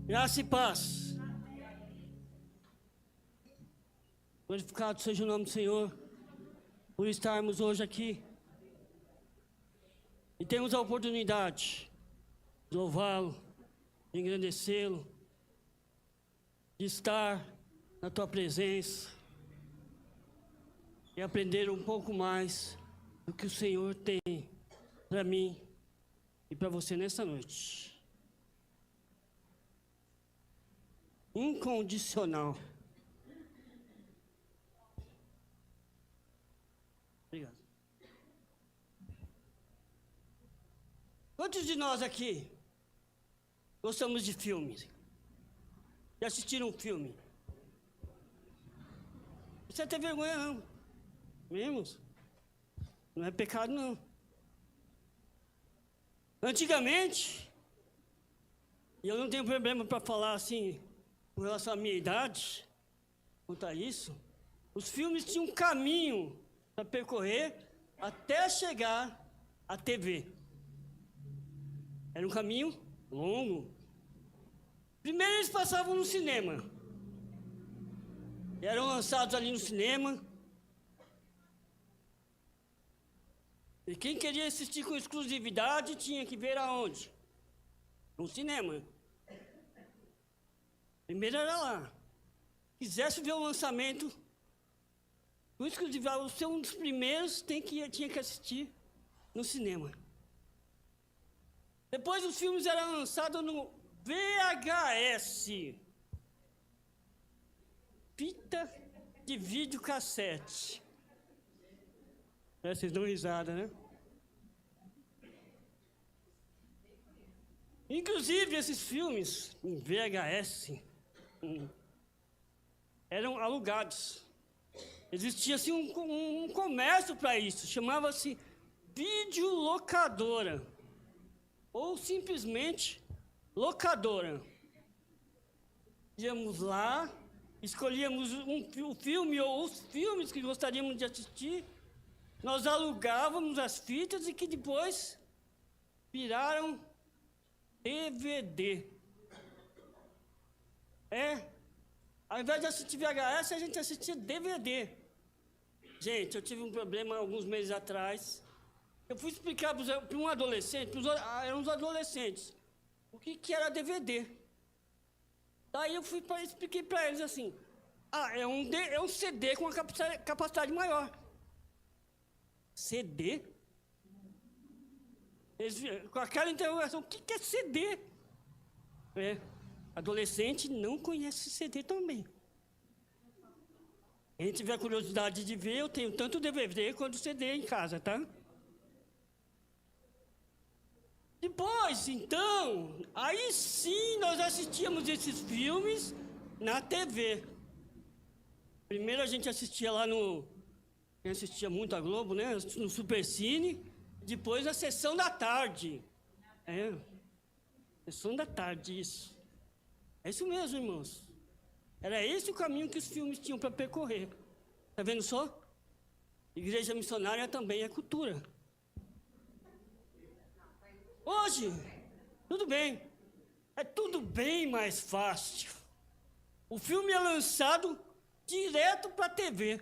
Graça e paz. Glorificado seja o nome do Senhor por estarmos hoje aqui. E temos a oportunidade de louvá-lo, de engrandecê-lo, de estar na tua presença e aprender um pouco mais do que o Senhor tem para mim e para você nessa noite. Incondicional. Obrigado. Quantos de nós aqui gostamos de filmes? Já assistiram um filme? Não precisa ter vergonha, não. Vimos? Não é pecado, não. Antigamente, e eu não tenho problema para falar assim, com relação à minha idade, quanto a isso, os filmes tinham um caminho para percorrer até chegar à TV. Era um caminho longo. Primeiro eles passavam no cinema. E eram lançados ali no cinema. E quem queria assistir com exclusividade tinha que ver aonde? No cinema. Primeiro era lá. Quisesse ver o lançamento, com exclusividade, o seu um dos primeiros tinha que assistir no cinema. Depois os filmes eram lançados no VHS. Fita de videocassete. Vocês dão risada, né? Inclusive, esses filmes em VHS eram alugados. Existia assim um comércio para isso, chamava-se videolocadora. Ou simplesmente locadora. Íamos lá, escolhíamos o filme ou os filmes que gostaríamos de assistir, nós alugávamos as fitas e que depois viraram DVD. Ao invés de assistir VHS, a gente assistia DVD. Gente, eu tive um problema alguns meses atrás. Eu fui explicar para um adolescente, eram uns adolescentes, o que era DVD. Daí eu expliquei para eles assim, é um CD com uma capacidade maior. CD? Eles, com aquela interrogação, o que é CD? Adolescente não conhece CD também. Quem tiver curiosidade de ver, eu tenho tanto DVD quanto CD em casa, tá? Depois, então, aí sim nós assistíamos esses filmes na TV. Primeiro a gente assistia lá quem assistia muito a Globo, né? No Supercine. Depois na Sessão da Tarde. Sessão da Tarde, isso. É isso mesmo, irmãos. Era esse o caminho que os filmes tinham para percorrer. Tá vendo só? Igreja missionária também é cultura. Hoje, tudo bem. É tudo bem mais fácil. O filme é lançado direto para a TV.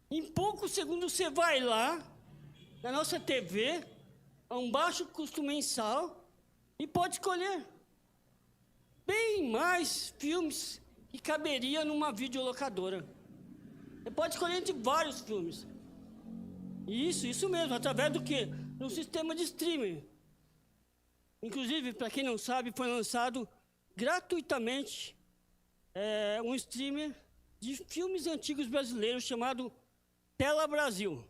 Em poucos segundos você vai lá, na nossa TV, a um baixo custo mensal, e pode escolher bem mais filmes que caberia numa videolocadora. Você pode escolher entre vários filmes. Isso mesmo, através do quê? No sistema de streaming. Inclusive, para quem não sabe, foi lançado gratuitamente um streamer de filmes antigos brasileiros chamado Tela Brasil.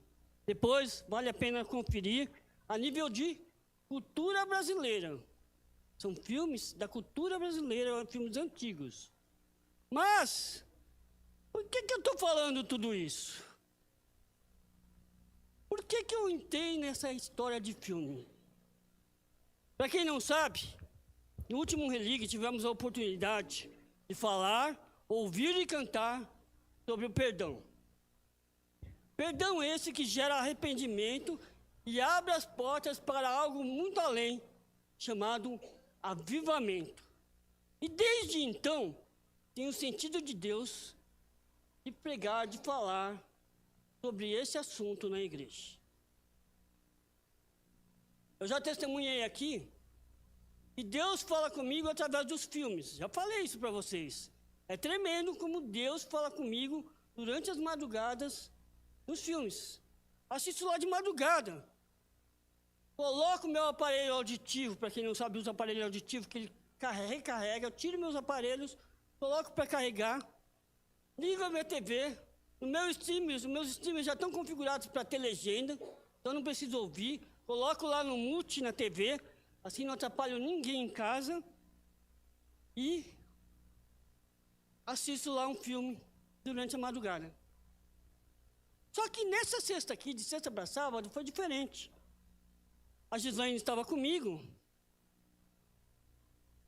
Depois, vale a pena conferir a nível de cultura brasileira. São filmes da cultura brasileira, filmes antigos. Mas, por que eu estou falando tudo isso? Por que eu entrei nessa história de filme? Para quem não sabe, no último Relig tivemos a oportunidade de falar, ouvir e cantar sobre o perdão. Perdão esse que gera arrependimento e abre as portas para algo muito além, chamado avivamento. E desde então, tenho sentido de Deus de pregar, de falar sobre esse assunto na igreja. Eu já testemunhei aqui e Deus fala comigo através dos filmes. Já falei isso para vocês. É tremendo como Deus fala comigo durante as madrugadas nos filmes. Assisto lá de madrugada. Coloco meu aparelho auditivo, para quem não sabe, usa aparelho auditivo, que ele recarrega, eu tiro meus aparelhos, coloco para carregar, ligo a minha TV, os meus streamers já estão configurados para ter legenda, então eu não preciso ouvir, coloco lá no mute na TV, assim não atrapalho ninguém em casa, e assisto lá um filme durante a madrugada. Só que nessa sexta aqui, de sexta para sábado, foi diferente. A Gislaine estava comigo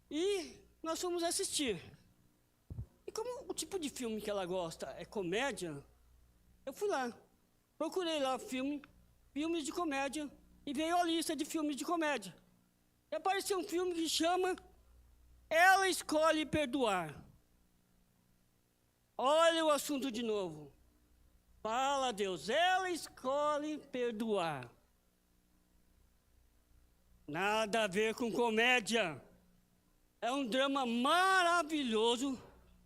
e nós fomos assistir. E como o tipo de filme que ela gosta é comédia, eu fui lá, procurei lá filmes de comédia, e veio a lista de filmes de comédia. E apareceu um filme que chama Ela Escolhe Perdoar. Olha o assunto de novo. Fala, Deus, ela escolhe perdoar. Nada a ver com comédia. É um drama maravilhoso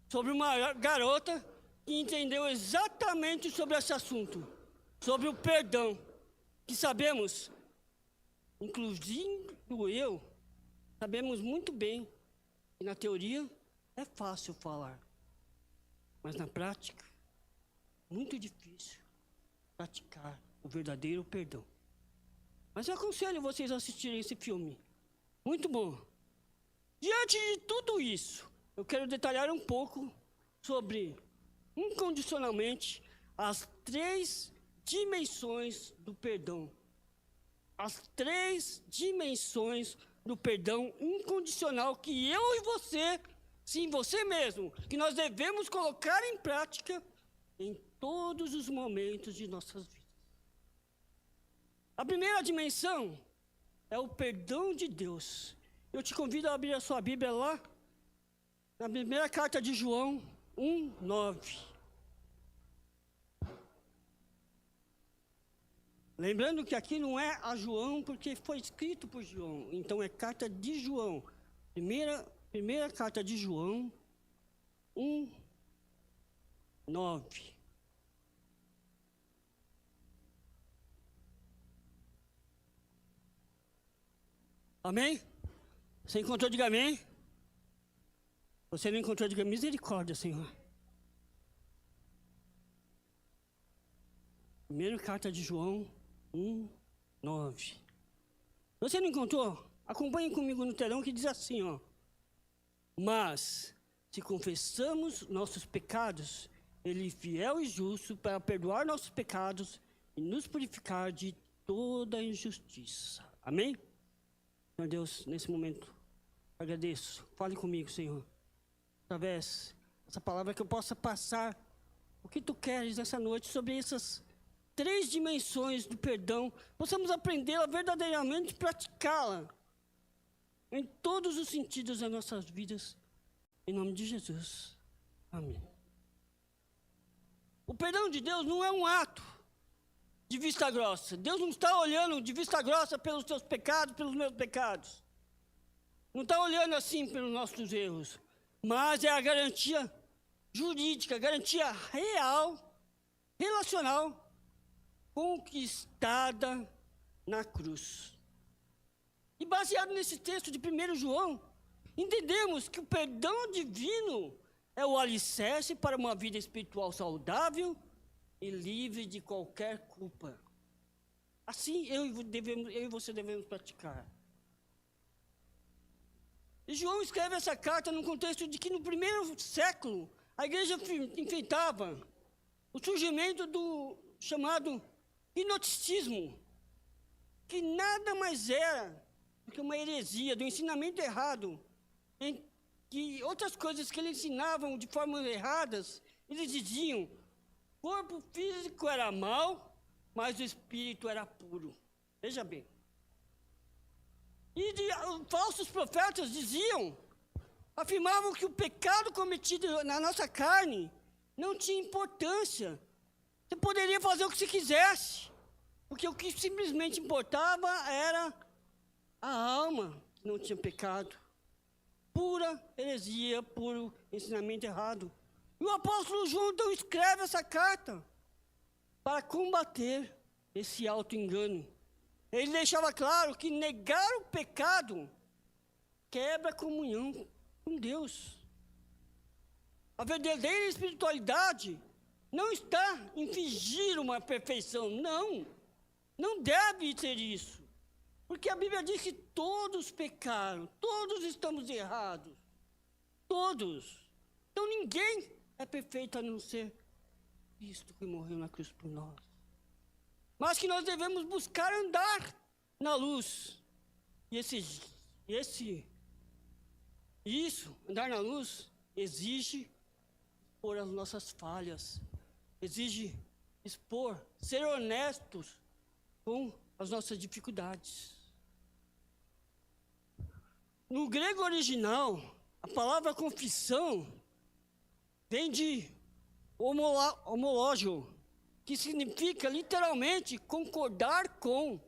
sobre uma garota que entendeu exatamente sobre esse assunto, sobre o perdão, que sabemos, inclusive eu, sabemos muito bem que na teoria é fácil falar, mas na prática, muito difícil praticar o verdadeiro perdão. Mas eu aconselho vocês a assistirem esse filme. Muito bom. Diante de tudo isso, eu quero detalhar um pouco sobre, incondicionalmente, as 3 dimensões do perdão. As 3 dimensões do perdão incondicional que eu e você, sim, você mesmo, que nós devemos colocar em prática em todos os momentos de nossas vidas. A primeira dimensão é o perdão de Deus. Eu te convido a abrir a sua Bíblia lá, na primeira carta de João 1:9. Lembrando que aqui não é a João, porque foi escrito por João, então é carta de João. Primeira carta de João 1:9. Amém? Você encontrou, diga amém. Você não encontrou, diga misericórdia, Senhor. Primeira carta de João 1:9. Você não encontrou? Acompanhe comigo no telão que diz assim, ó. Mas, se confessamos nossos pecados, Ele é fiel e justo para perdoar nossos pecados e nos purificar de toda injustiça. Amém? Senhor Deus, nesse momento, agradeço. Fale comigo, Senhor. Através dessa palavra que eu possa passar o que Tu queres nessa noite sobre essas 3 dimensões do perdão. Possamos aprendê-la verdadeiramente e praticá-la em todos os sentidos das nossas vidas. Em nome de Jesus. Amém. O perdão de Deus não é um ato de vista grossa. Deus não está olhando de vista grossa pelos teus pecados, pelos meus pecados. Não está olhando assim pelos nossos erros. Mas é a garantia jurídica, garantia real, relacional, conquistada na cruz. E baseado nesse texto de 1 João, entendemos que o perdão divino é o alicerce para uma vida espiritual saudável e livre de qualquer culpa. Assim eu e você devemos praticar. E João escreve essa carta num contexto de que no primeiro século a igreja enfrentava o surgimento do chamado gnosticismo, que nada mais era do que uma heresia, do ensinamento errado, em que outras coisas que eles ensinavam de formas erradas, eles diziam: o corpo físico era mau, mas o espírito era puro. Veja bem. E falsos profetas diziam Afirmavam que o pecado cometido na nossa carne não tinha importância. Você poderia fazer o que você quisesse, porque o que simplesmente importava era a alma que não tinha pecado. Pura heresia, puro ensinamento errado. E o apóstolo João então escreve essa carta para combater esse auto-engano. Ele deixava claro que negar o pecado quebra a comunhão com Deus. A verdadeira espiritualidade não está em fingir uma perfeição, não deve ser isso. Porque a Bíblia diz que todos pecaram, todos estamos errados, todos. Então ninguém é perfeito a não ser Cristo que morreu na cruz por nós. Mas que nós devemos buscar andar na luz. E andar na luz, exige expor as nossas falhas, exige ser honestos com as nossas dificuldades. No grego original, a palavra confissão vem de homológio, que significa literalmente concordar com.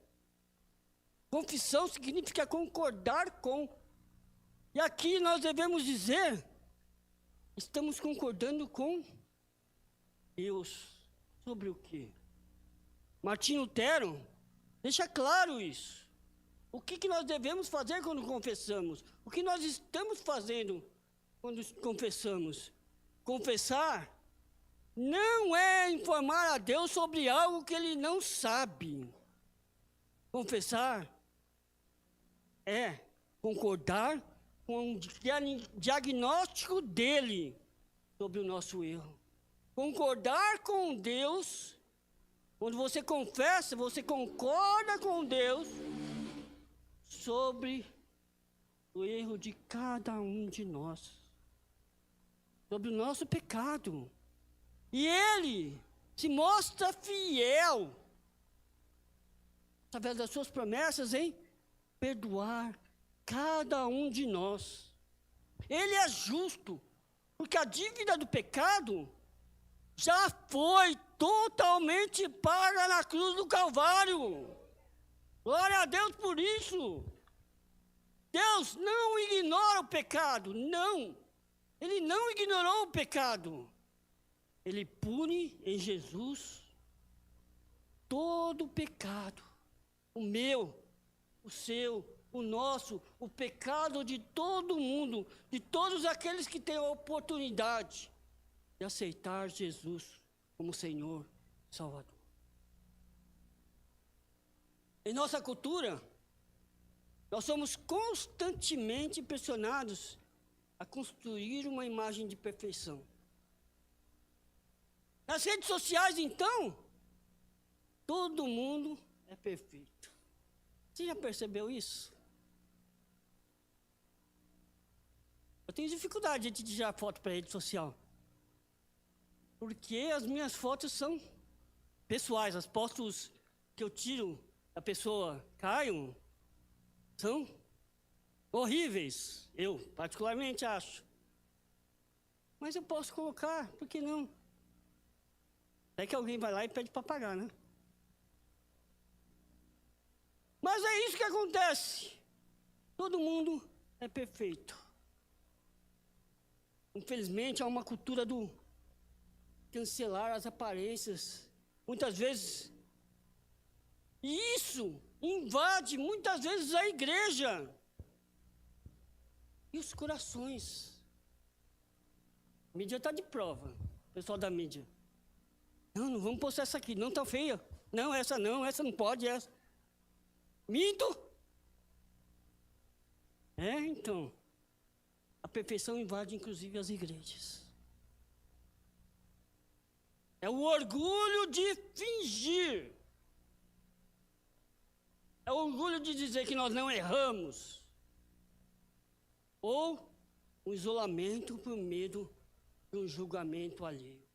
Confissão significa concordar com. E aqui nós devemos dizer, estamos concordando com Deus. Sobre o quê? Martinho Lutero deixa claro isso. O que nós devemos fazer quando confessamos? O que nós estamos fazendo quando confessamos? Confessar não é informar a Deus sobre algo que Ele não sabe. Confessar é concordar com o diagnóstico dele sobre o nosso erro. Concordar com Deus, quando você confessa, você concorda com Deus sobre o erro de cada um de nós, sobre o nosso pecado. E Ele se mostra fiel, através das suas promessas, em perdoar cada um de nós. Ele é justo, porque a dívida do pecado já foi totalmente paga na cruz do Calvário. Glória a Deus por isso. Deus não ignora o pecado, não. Ele não ignorou o pecado. Ele pune em Jesus todo o pecado. O meu, o seu, o nosso, o pecado de todo mundo, de todos aqueles que têm a oportunidade de aceitar Jesus como Senhor e Salvador. Em nossa cultura, nós somos constantemente pressionados a construir uma imagem de perfeição. Nas redes sociais, então, todo mundo é perfeito. Você já percebeu isso? Eu tenho dificuldade de tirar foto para a rede social. Porque as minhas fotos são pessoais. As fotos que eu tiro da pessoa Caio são horríveis. Eu, particularmente, acho. Mas eu posso colocar, por que não? É que alguém vai lá e pede para pagar, né? Mas é isso que acontece. Todo mundo é perfeito. Infelizmente, há uma cultura do cancelar as aparências. Muitas vezes, e isso invade muitas vezes a igreja e os corações. A mídia está de prova, pessoal da mídia. Não vamos postar essa aqui, não está feia. Não, essa não pode, essa. Minto? Então, a perfeição invade inclusive as igrejas. É o orgulho de fingir. É o orgulho de dizer que nós não erramos. Ou o isolamento por medo de um julgamento alheio.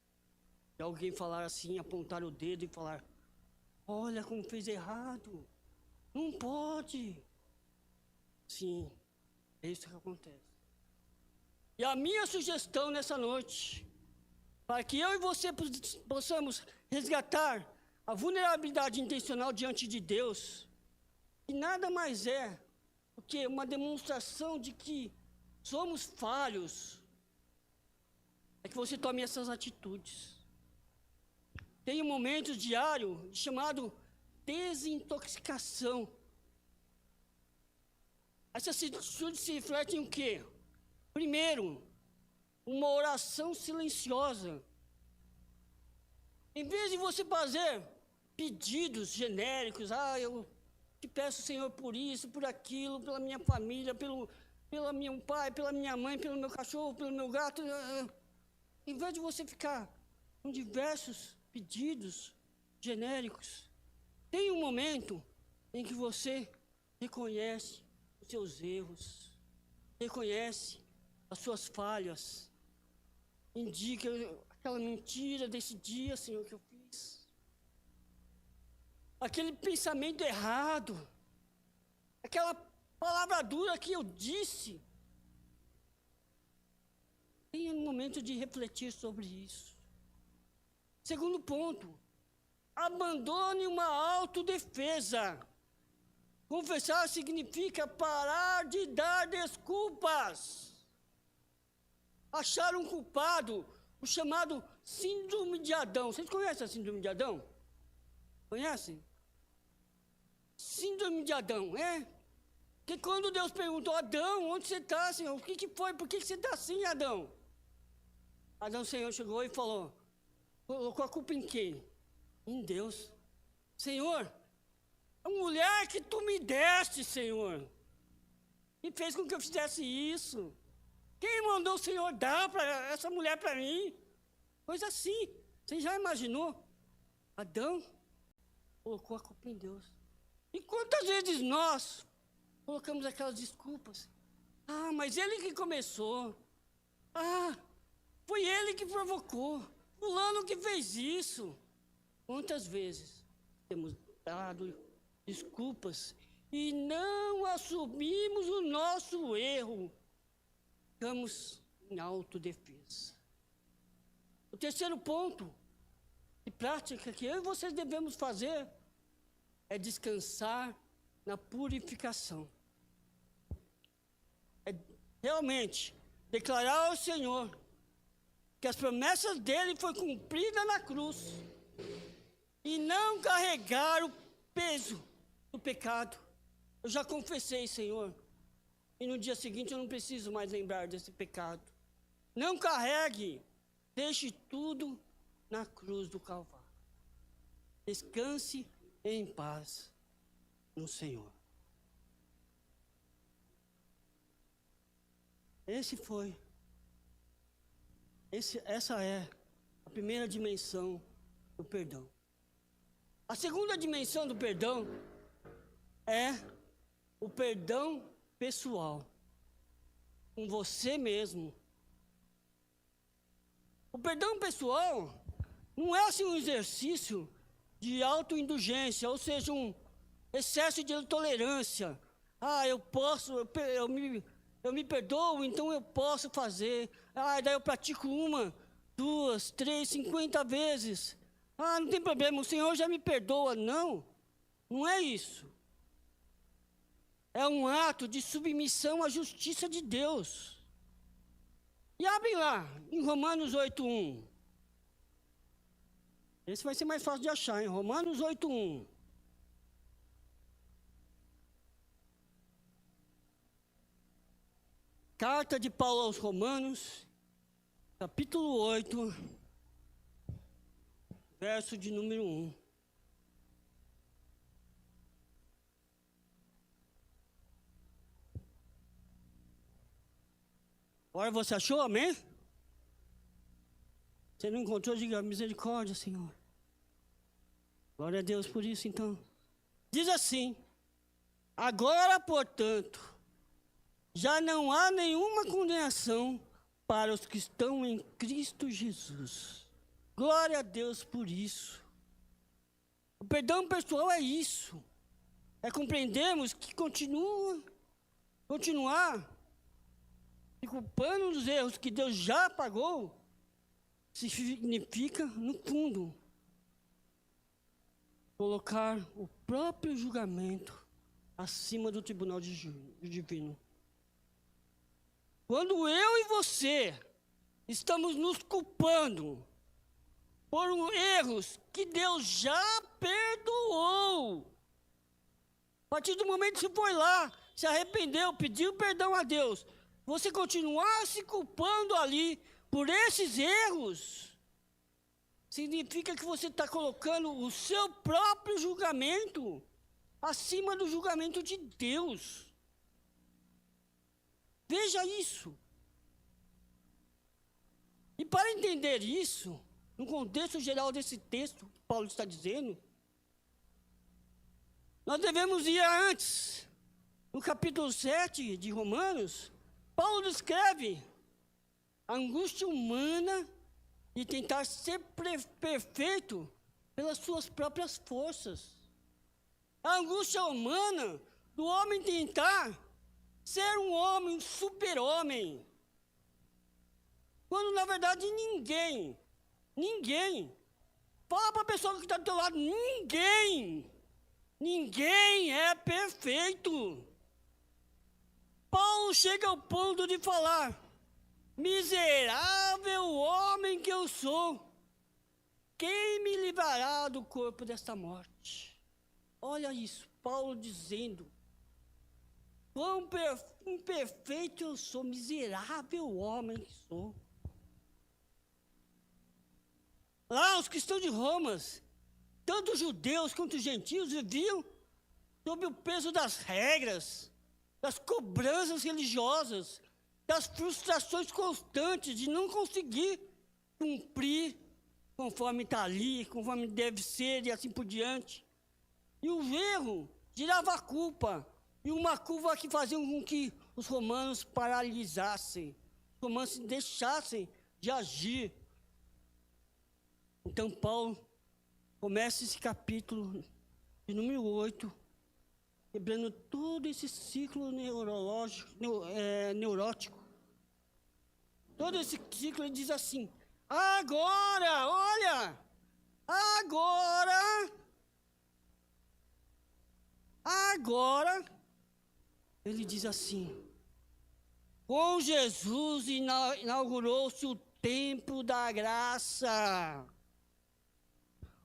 De alguém falar assim, apontar o dedo e falar: olha como fez errado. Não pode. Sim, é isso que acontece. E a minha sugestão nessa noite, para que eu e você possamos resgatar a vulnerabilidade intencional diante de Deus, que nada mais é do que uma demonstração de que somos falhos, é que você tome essas atitudes. Tem um momento diário chamado desintoxicação. Essas atitudes se refletem em o quê? Primeiro, uma oração silenciosa. Em vez de você fazer pedidos genéricos, eu te peço, Senhor, por isso, por aquilo, pela minha família, pelo meu pai, pela minha mãe, pelo meu cachorro, pelo meu gato. Em vez de você ficar com diversos pedidos genéricos, tem um momento em que você reconhece os seus erros, reconhece as suas falhas, indica aquela mentira desse dia, Senhor, que eu fiz, aquele pensamento errado, aquela palavra dura que eu disse. Tenha um momento de refletir sobre isso. Segundo ponto, abandone uma autodefesa. Confessar significa parar de dar desculpas. Achar um culpado, o chamado síndrome de Adão. Vocês conhecem a síndrome de Adão? Conhecem? Síndrome de Adão, é? Porque quando Deus perguntou, Adão, onde você está, Senhor? O que foi? Por que você está assim, Adão? Adão, Senhor, chegou e falou, colocou a culpa em quem? Em Deus. Senhor, a mulher que tu me deste, Senhor, e fez com que eu fizesse isso. Quem mandou o Senhor dar essa mulher para mim? Coisa assim. Você já imaginou? Adão colocou a culpa em Deus. E quantas vezes nós colocamos aquelas desculpas? Mas ele que começou. Foi ele que provocou. Fulano que fez isso. Quantas vezes temos dado desculpas e não assumimos o nosso erro? Ficamos em autodefesa. O terceiro ponto de prática que eu e vocês devemos fazer é descansar na purificação. É realmente declarar ao Senhor que as promessas dele foram cumpridas na cruz e não carregar o peso do pecado. Eu já confessei, Senhor, e no dia seguinte eu não preciso mais lembrar desse pecado. Não carregue, deixe tudo na cruz do Calvário. Descanse em paz no Senhor. Essa é a primeira dimensão do perdão. A segunda dimensão do perdão é o perdão pessoal, com você mesmo. O perdão pessoal não é assim um exercício de autoindulgência, ou seja, um excesso de tolerância. Eu me perdoo, então eu posso fazer. Daí eu pratico 1, 2, 3, 50 vezes. Não tem problema, o Senhor já me perdoa. Não, não é isso. É um ato de submissão à justiça de Deus. E abrem lá, em Romanos 8:1. Esse vai ser mais fácil de achar, em Romanos 8:1. Carta de Paulo aos Romanos, capítulo 8, verso de número 1. Agora você achou, amém? Você não encontrou, diga misericórdia, Senhor. Glória a Deus por isso, então. Diz assim: agora, portanto, já não há nenhuma condenação para os que estão em Cristo Jesus. Glória a Deus por isso. O perdão pessoal é isso. É compreendermos que continuar se culpando dos erros que Deus já apagou, significa, no fundo, colocar o próprio julgamento acima do tribunal divino. Quando eu e você estamos nos culpando por erros que Deus já perdoou, a partir do momento que você foi lá, se arrependeu, pediu perdão a Deus, você continuar se culpando ali por esses erros, significa que você está colocando o seu próprio julgamento acima do julgamento de Deus. Veja isso. E para entender isso, no contexto geral desse texto que Paulo está dizendo, nós devemos ir antes. No capítulo 7 de Romanos, Paulo descreve a angústia humana de tentar ser perfeito pelas suas próprias forças. A angústia humana do homem tentar ser um homem, um super-homem. Quando, na verdade, ninguém, fala para a pessoa que está do teu lado, ninguém é perfeito. Paulo chega ao ponto de falar, miserável homem que eu sou, quem me livrará do corpo desta morte? Olha isso, Paulo dizendo, quão imperfeito eu sou, miserável homem que sou. Lá os cristãos de Roma, tanto judeus quanto gentios, viviam sob o peso das regras, das cobranças religiosas, das frustrações constantes de não conseguir cumprir conforme está ali, conforme deve ser e assim por diante. E o erro gerava a culpa, e uma culpa que fazia com que os romanos paralisassem, os romanos deixassem de agir. Então Paulo começa esse capítulo de número 8, quebrando todo esse ciclo neurótico. Todo esse ciclo, ele diz assim, agora, olha, agora, ele diz assim, com Jesus inaugurou-se o tempo da graça,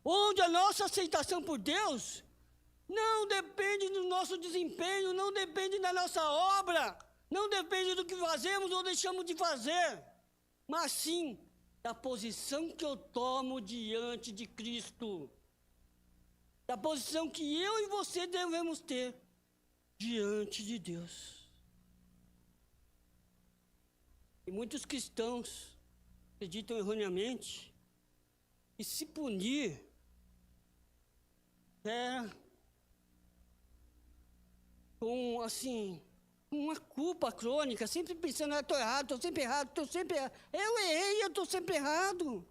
onde a nossa aceitação por Deus não depende do nosso desempenho, não depende da nossa obra, não depende do que fazemos ou deixamos de fazer, mas sim da posição que eu tomo diante de Cristo, da posição que eu e você devemos ter diante de Deus. E muitos cristãos acreditam erroneamente que se punir é com, assim, uma culpa crônica, sempre pensando, estou errado, estou sempre errado, eu errei, eu estou sempre errado.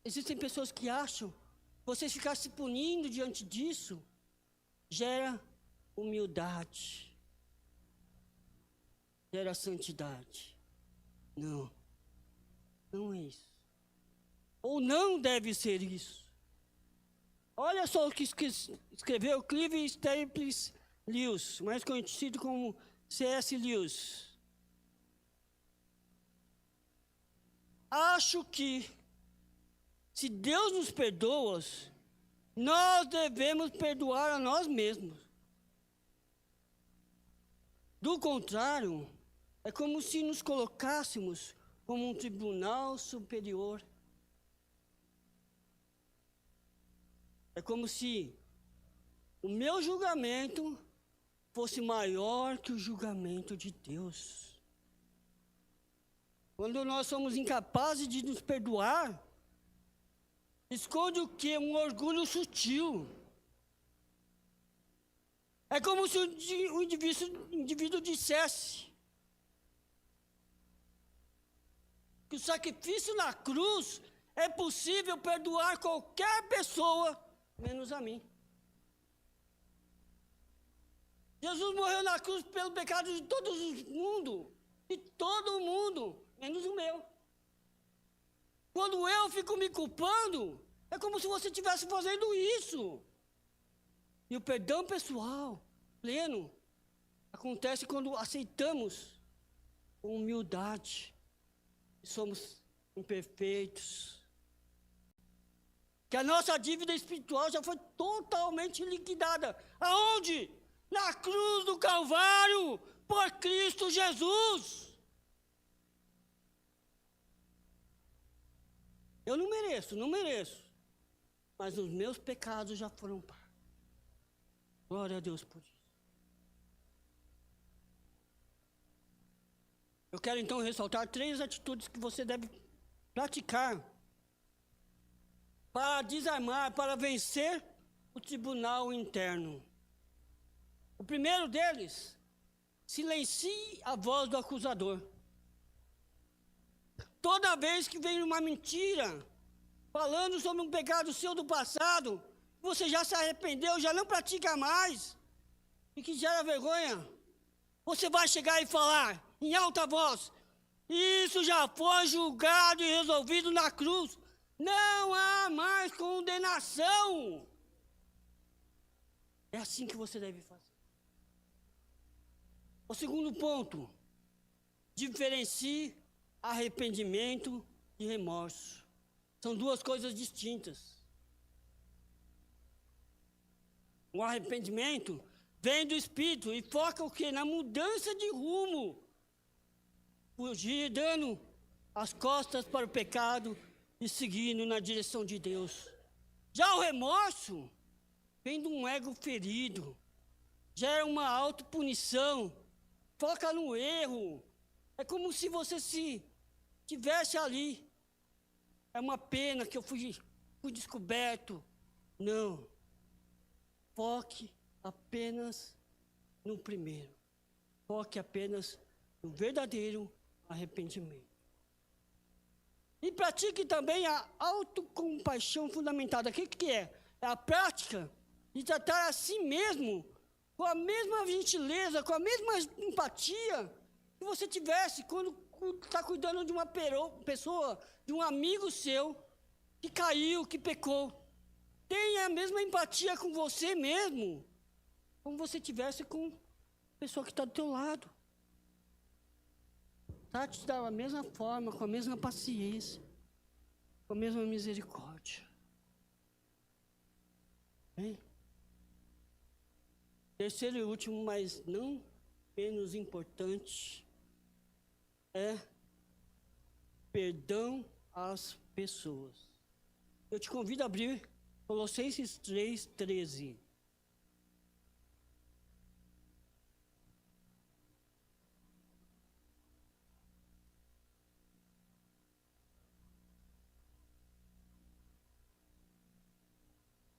Existem pessoas que acham que você ficar se punindo diante disso gera humildade, gera santidade. Não, não é isso. Ou não deve ser isso. Olha só o que escreveu Clive Staples Lewis, mais conhecido como C.S. Lewis. Acho que, se Deus nos perdoa, nós devemos perdoar a nós mesmos. Do contrário, é como se nos colocássemos como um tribunal superior. É como se o meu julgamento fosse maior que o julgamento de Deus. Quando nós somos incapazes de nos perdoar, esconde o quê? Um orgulho sutil. É como se o indivíduo dissesse que o sacrifício na cruz é possível perdoar qualquer pessoa, menos a mim. Jesus morreu na cruz pelo pecado de todo mundo, menos o meu. Quando eu fico me culpando, é como se você estivesse fazendo isso. E o perdão pessoal, pleno, acontece quando aceitamos com humildade. Somos imperfeitos. Que a nossa dívida espiritual já foi totalmente liquidada. Aonde? Na cruz do Calvário, por Cristo Jesus. Eu não mereço. Mas os meus pecados já foram pagos. Glória a Deus por isso. Eu quero então ressaltar 3 atitudes que você deve praticar para desarmar, para vencer o tribunal interno. O primeiro deles, silencie a voz do acusador. Toda vez que vem uma mentira, falando sobre um pecado seu do passado, você já se arrependeu, já não pratica mais, e que gera vergonha, você vai chegar e falar em alta voz: isso já foi julgado e resolvido na cruz, não há mais condenação. É assim que você deve fazer. O segundo ponto, diferencie arrependimento e remorso. São 2 coisas distintas. O arrependimento vem do Espírito e foca o quê? Na mudança de rumo. Fugir, dando as costas para o pecado e seguindo na direção de Deus. Já o remorso vem de um ego ferido, gera uma autopunição, foca no erro. É como se você se tivesse ali. É uma pena que eu fui descoberto. Não. Foque apenas no primeiro. Foque apenas no verdadeiro arrependimento. E pratique também a autocompaixão fundamentada. O que é? É a prática de tratar a si mesmo com a mesma gentileza, com a mesma empatia que você tivesse quando está cuidando de uma pessoa, de um amigo seu que caiu, que pecou. Tenha a mesma empatia com você mesmo, como você tivesse com a pessoa que está do teu lado. Trate da mesma forma, com a mesma paciência, com a mesma misericórdia. Bem? Terceiro e último, mas não menos importante, é perdão às pessoas. Eu te convido a abrir Colossenses 3:13.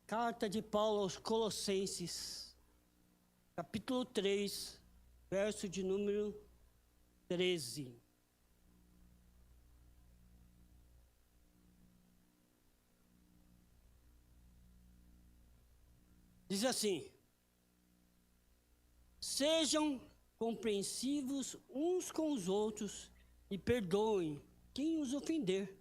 Carta de Paulo aos Colossenses, capítulo 3, verso de número 13. Diz assim: sejam compreensivos uns com os outros e perdoem quem os ofender.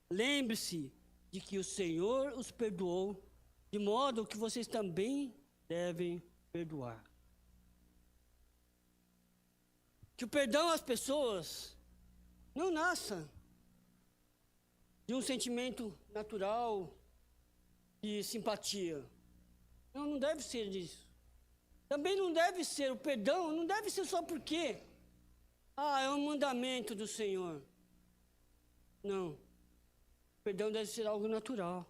Lembre-se de que o Senhor os perdoou, de modo que vocês também devem perdoar. Que o perdão às pessoas não nasça de um sentimento natural de simpatia. Não deve ser disso. Também não deve ser, o perdão não deve ser só porque é um mandamento do Senhor. Não. O perdão deve ser algo natural.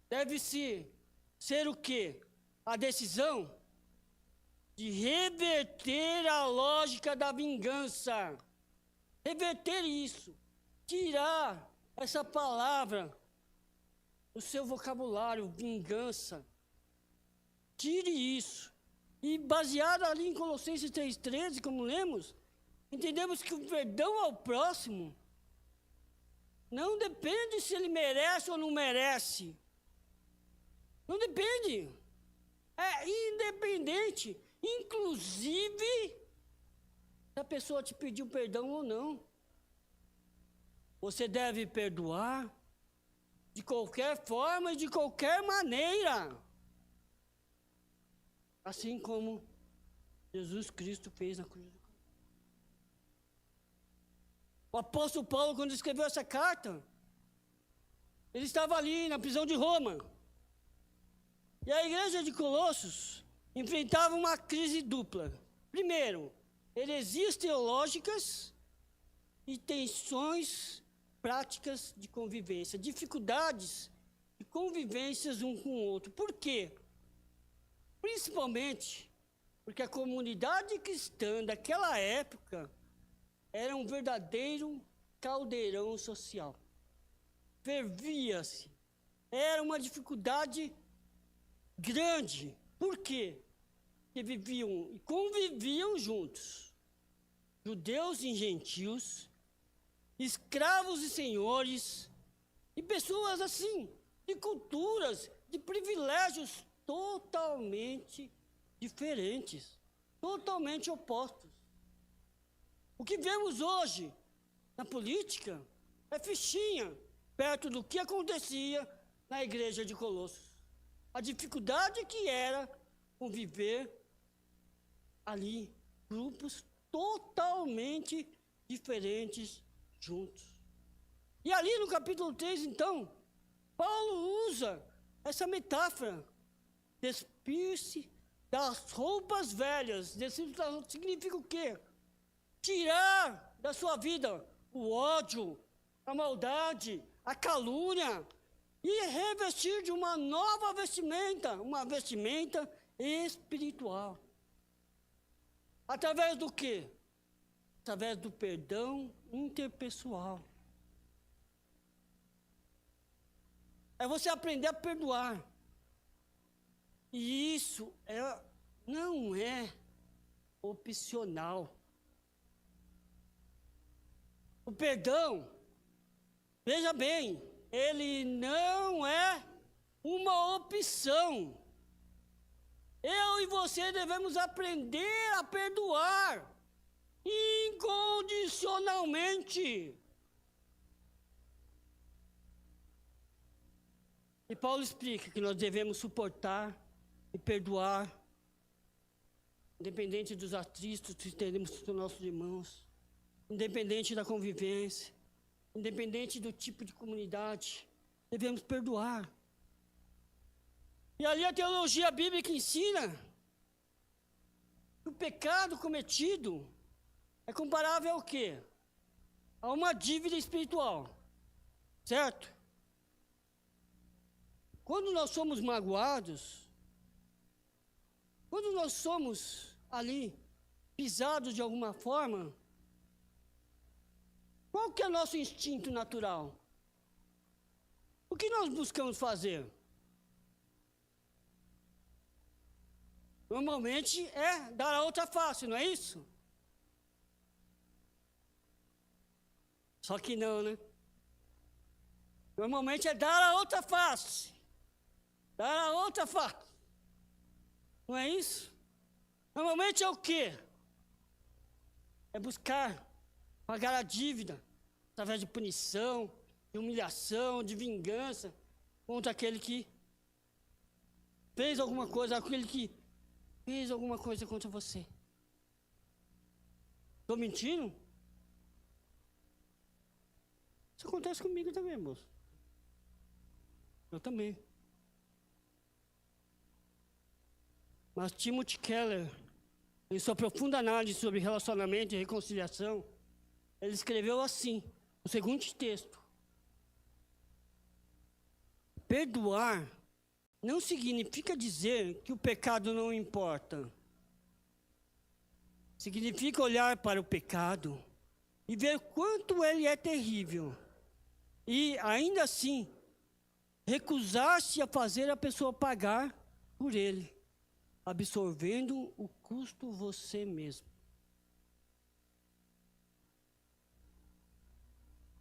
Deve ser o quê? A decisão de reverter a lógica da vingança. Reverter isso. Tirar essa palavra do seu vocabulário, vingança. Tire isso. E baseado ali em Colossenses 3:13, como lemos, entendemos que o perdão ao próximo não depende se ele merece ou não merece. Não depende. É independente, inclusive, se a pessoa te pediu perdão ou não. Você deve perdoar de qualquer forma e de qualquer maneira. Assim como Jesus Cristo fez na cruz do Calvário. O apóstolo Paulo, quando escreveu essa carta, ele estava ali na prisão de Roma. E a igreja de Colossos enfrentava uma crise dupla. Primeiro, heresias teológicas e tensões práticas de convivência, dificuldades de convivências um com o outro. Por quê? Principalmente porque a comunidade cristã daquela época era um verdadeiro caldeirão social. Fervia-se. Era uma dificuldade grande. Por quê? Porque viviam e conviviam juntos. Judeus e gentios, escravos e senhores, e pessoas assim, de culturas, de privilégios totalmente diferentes, totalmente opostos. O que vemos hoje na política é fichinha perto do que acontecia na igreja de Colossos. A dificuldade que era conviver ali, grupos totalmente diferentes juntos. E ali no capítulo 3, então, Paulo usa essa metáfora, despir-se das roupas velhas. Despir significa o quê? Tirar da sua vida o ódio, a maldade, a calúnia, e revestir de uma nova vestimenta, uma vestimenta espiritual. Através do quê? Através do perdão interpessoal. É você aprender a perdoar. E isso não é opcional. O perdão, veja bem, ele não é uma opção. Eu e você devemos aprender a perdoar incondicionalmente. E Paulo explica que nós devemos suportar e perdoar, independente dos atritos que teremos com nossos irmãos, independente da convivência, independente do tipo de comunidade, devemos perdoar. E ali a teologia bíblica ensina que o pecado cometido é comparável ao quê? A uma dívida espiritual, certo? Quando nós somos magoados, quando nós somos ali pisados de alguma forma, qual que é o nosso instinto natural? O que nós buscamos fazer? Normalmente é dar a outra face, não é isso? Só que não, né? Normalmente é dar a outra face. Dar a outra face. Não é isso? Normalmente é o quê? É buscar pagar a dívida através de punição, de humilhação, de vingança contra aquele que fez alguma coisa, aquele que fez alguma coisa contra você. Estou mentindo? Isso acontece comigo também, moço. Eu também. Mas Timothy Keller, em sua profunda análise sobre relacionamento e reconciliação, ele escreveu assim, o seguinte texto: perdoar não significa dizer que o pecado não importa. Significa olhar para o pecado e ver quanto ele é terrível. E, ainda assim, recusar-se a fazer a pessoa pagar por ele, absorvendo o custo você mesmo.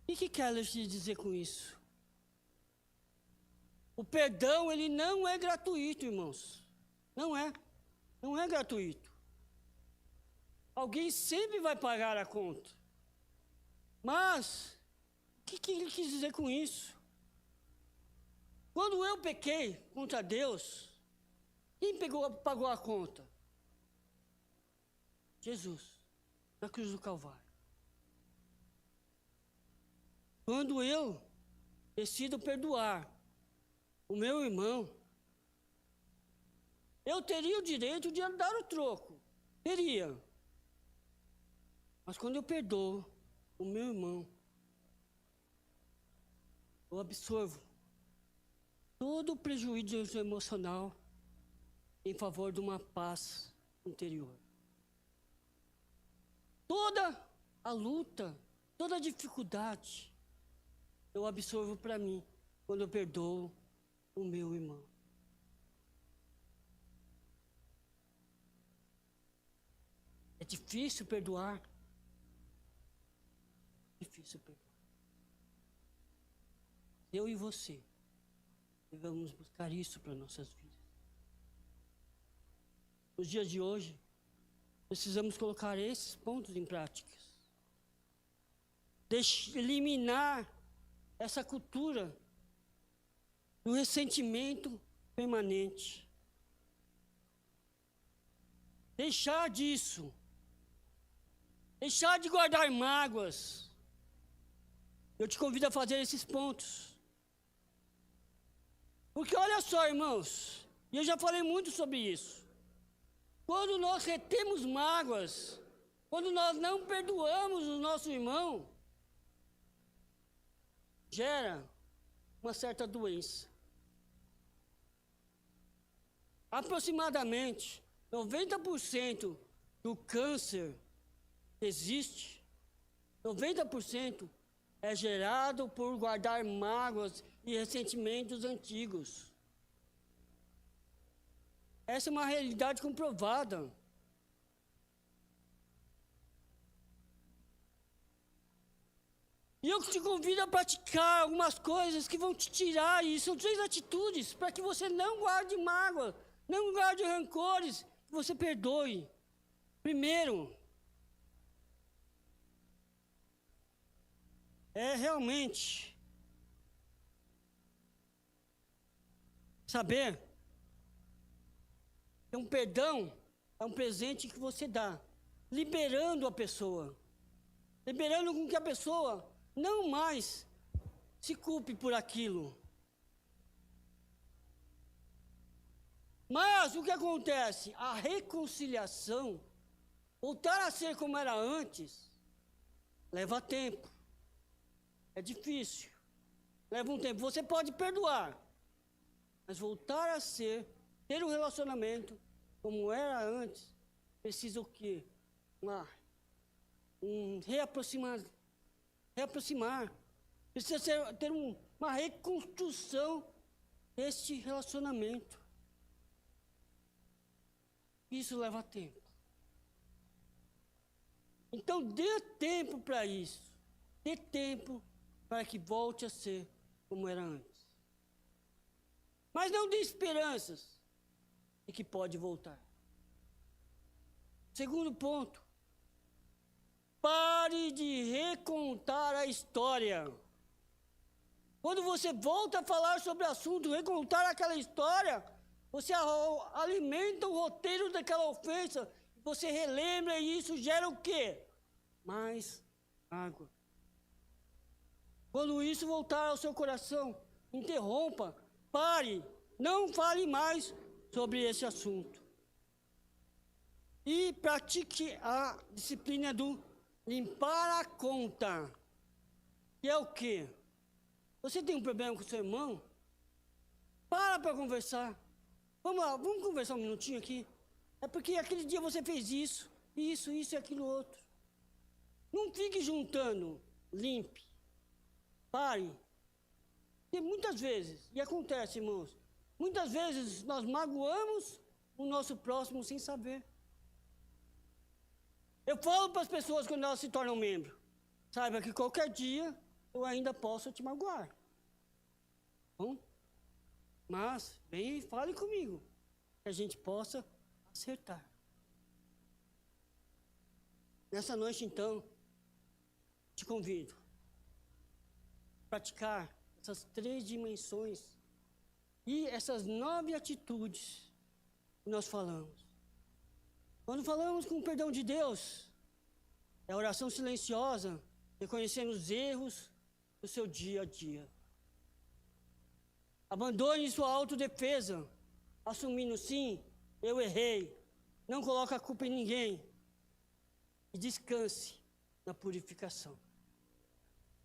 O que Keller quis dizer com isso? O perdão, ele não é gratuito, irmãos. Não é. Não é gratuito. Alguém sempre vai pagar a conta. Mas, o que ele quis dizer com isso? Quando eu pequei contra Deus, quem pagou a conta? Jesus, na cruz do Calvário. Quando eu decido perdoar o meu irmão, eu teria o direito de dar o troco. Teria. Mas quando eu perdoo o meu irmão, eu absorvo todo o prejuízo emocional em favor de uma paz interior. Toda a luta, toda a dificuldade, eu absorvo para mim quando eu perdoo o meu irmão. É difícil perdoar. Difícil perdoar. Eu e você devemos buscar isso para nossas vidas. Nos dias de hoje, precisamos colocar esses pontos em prática. Eliminar essa cultura do ressentimento permanente. Deixar disso. Deixar de guardar mágoas. Eu te convido a fazer esses pontos. Porque olha só, irmãos, e eu já falei muito sobre isso. Quando nós retemos mágoas, quando nós não perdoamos o nosso irmão, gera uma certa doença. Aproximadamente 90% do câncer que existe, 90% é gerado por guardar mágoas e ressentimentos antigos. Essa é uma realidade comprovada. E eu te convido a praticar algumas coisas que vão te tirar isso. São 3 atitudes para que você não guarde mágoa, não guarde rancores, que você perdoe. Primeiro, é realmente saber que um perdão é um presente que você dá, liberando a pessoa, liberando com que a pessoa não mais se culpe por aquilo. Mas o que acontece? A reconciliação, voltar a ser como era antes, leva tempo. É difícil. Leva um tempo. Você pode perdoar, mas voltar a ser, ter um relacionamento como era antes, precisa o quê? Reaproximar. Precisa ter uma reconstrução deste relacionamento. Isso leva tempo. Então, dê tempo para isso. Dê tempo para que volte a ser como era antes. Mas não dê esperanças de que pode voltar. Segundo ponto. Pare de recontar a história. Quando você volta a falar sobre o assunto, recontar aquela história, você alimenta o roteiro daquela ofensa, você relembra e isso gera o quê? Mais água. Quando isso voltar ao seu coração, interrompa, pare, não fale mais sobre esse assunto. E pratique a disciplina do limpar a conta. Que é o quê? Você tem um problema com seu irmão? Para conversar. Vamos lá, vamos conversar um minutinho aqui. É porque aquele dia você fez isso e aquilo outro. Não fique juntando, limpe. Pare. Porque muitas vezes, e acontece, irmãos, muitas vezes nós magoamos o nosso próximo sem saber. Eu falo para as pessoas quando elas se tornam membro, saiba que qualquer dia eu ainda posso te magoar. Bom? Mas, vem e fale comigo. que a gente possa acertar. Nessa noite, então, te convido a praticar essas 3 dimensões e essas 9 atitudes que nós falamos. Quando falamos com o perdão de Deus, é a oração silenciosa, reconhecendo os erros do seu dia a dia. Abandone sua autodefesa, assumindo sim, eu errei. Não coloque a culpa em ninguém. E descanse na purificação.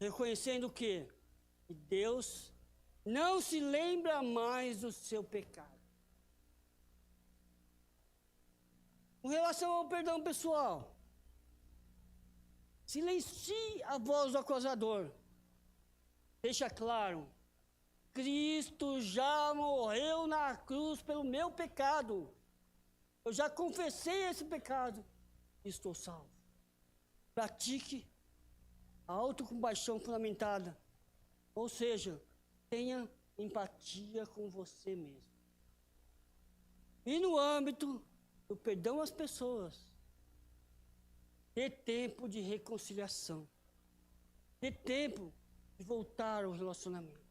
Reconhecendo que Deus não se lembra mais do seu pecado. Com relação ao perdão pessoal, silencie a voz do acusador. Deixa claro, Cristo já morreu na cruz pelo meu pecado. Eu já confessei esse pecado e estou salvo. Pratique a autocompaixão fundamentada. Ou seja, tenha empatia com você mesmo. E no âmbito do perdão às pessoas, dê tempo de reconciliação. Dê tempo de voltar ao relacionamento.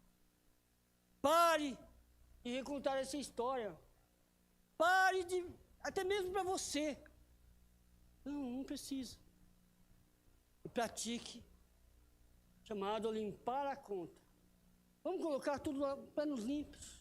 Pare de recontar essa história. Pare de, até mesmo para você. Não precisa. E pratique, chamado limpar a conta. Vamos colocar tudo lá, panos limpos.